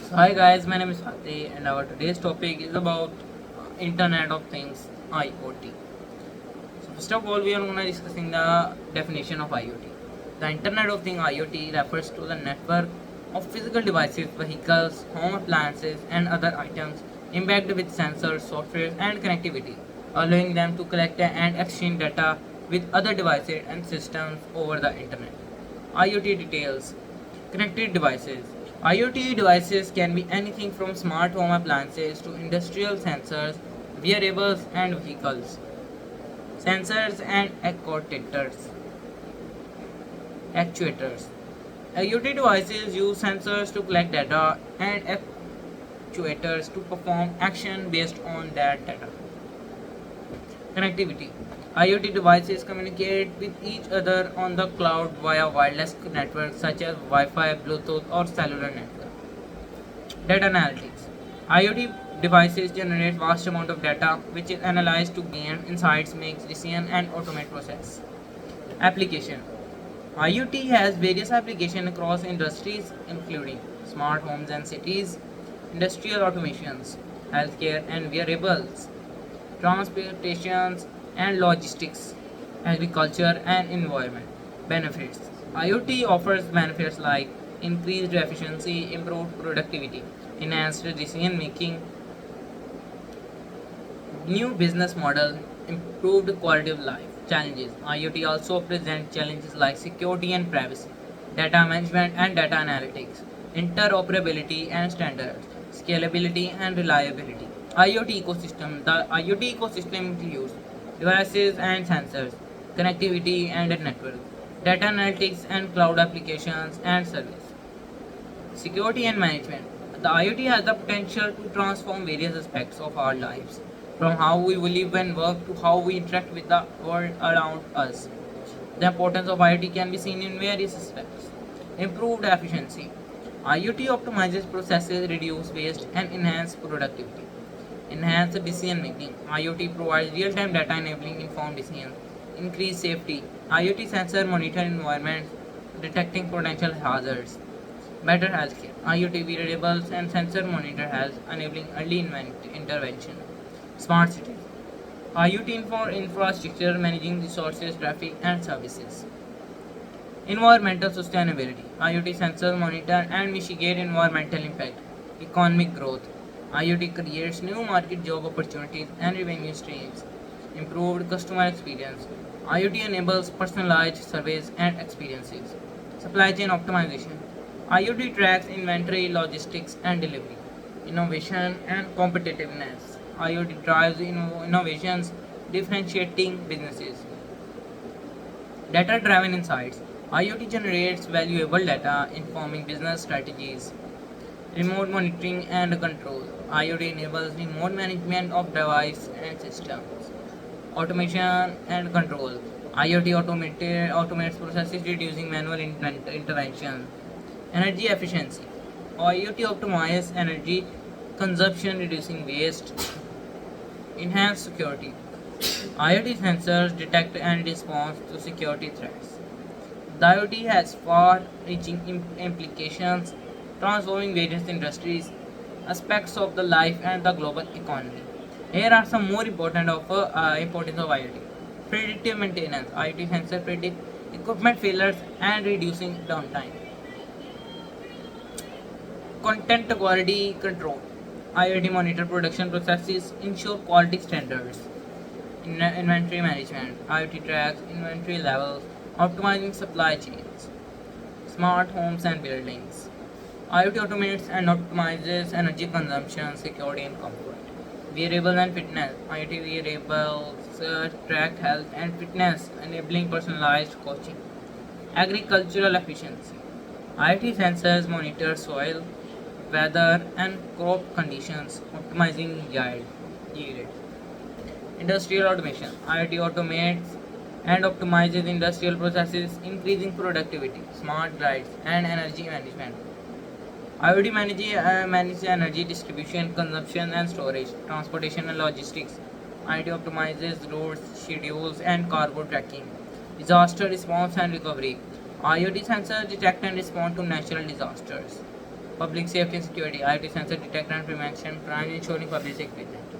So hi guys, my name is Fateh and our today's topic is about Internet of Things IoT. So first of all, we are going to discussing the definition of IoT. The Internet of Things IoT refers to the network of physical devices, vehicles, home appliances, and other items embedded with sensors, software, and connectivity, allowing them to collect and exchange data with other devices and systems over the internet. IoT details. Connected devices. IoT devices can be anything from smart home appliances to industrial sensors, wearables, and vehicles. Sensors and actuators. IoT devices use sensors to collect data and actuators to perform action based on that data. Connectivity. IoT devices communicate with each other on the cloud via wireless networks such as Wi-Fi, Bluetooth, or cellular network. Data analytics. IoT devices generate vast amount of data which is analyzed to gain insights, make decisions, and automate process. Application. IoT has various applications across industries including smart homes and cities, industrial automations, healthcare and wearables, transportation and logistics, agriculture and environment. Benefits. IoT offers benefits like increased efficiency, improved productivity, enhanced decision making, new business model, improved quality of life. Challenges. IoT also presents challenges like security and privacy, data management and data analytics, interoperability and standards, scalability and reliability. IoT ecosystem. The IoT ecosystem includes devices and sensors, connectivity and a network, data analytics and cloud applications and service. Security and management. The IoT has the potential to transform various aspects of our lives, from how we live and work to how we interact with the world around us. The importance of IoT can be seen in various aspects. Improved efficiency. IoT optimizes processes, reduces waste, and enhances productivity. Enhanced decision making. IoT provides real time data enabling informed decisions. Increased safety. IoT sensor monitor environments, detecting potential hazards. Better healthcare. IoT wearables and sensor monitor health, enabling early intervention. Smart cities. IoT for infrastructure, managing resources, traffic, and services. Environmental sustainability. IoT sensors monitor and mitigate environmental impact. Economic growth. IoT creates new market job opportunities and revenue streams. Improved customer experience. IoT enables personalized surveys and experiences. Supply chain optimization. IoT tracks inventory, logistics, and delivery. Innovation and competitiveness. IoT drives innovations, differentiating businesses. Data driven insights. IoT generates valuable data, informing business strategies. Remote monitoring and control. IoT enables remote management of device and systems. Automation and control. IoT automates processes, reducing manual intervention. Energy efficiency. IoT optimizes energy consumption, reducing waste. Enhanced security. IoT sensors detect and respond to security threats. The IoT has far-reaching implications, transforming various industries, aspects of the life and the global economy. Here are some more important of importance of IoT. Predictive maintenance. IoT sensor predict equipment failures and reducing downtime. Content quality control. IoT monitor production processes, ensure quality standards. Inventory management. IoT tracks inventory levels, optimizing supply chains. Smart homes and buildings. IoT automates and optimizes energy consumption, security, and comfort. Wearables and fitness. IoT wearables track health and fitness, enabling personalized coaching. Agricultural efficiency. IoT sensors monitor soil, weather, and crop conditions, optimizing yield. Industrial automation. IoT automates and optimizes industrial processes, increasing productivity. Smart grids and energy management. IoT manages energy distribution, consumption, and storage, transportation and logistics. IoT optimizes routes, schedules, and cargo tracking. Disaster response and recovery. IoT sensors detect and respond to natural disasters. Public safety and security, IoT sensor detect and prevention, crime ensuring public safety.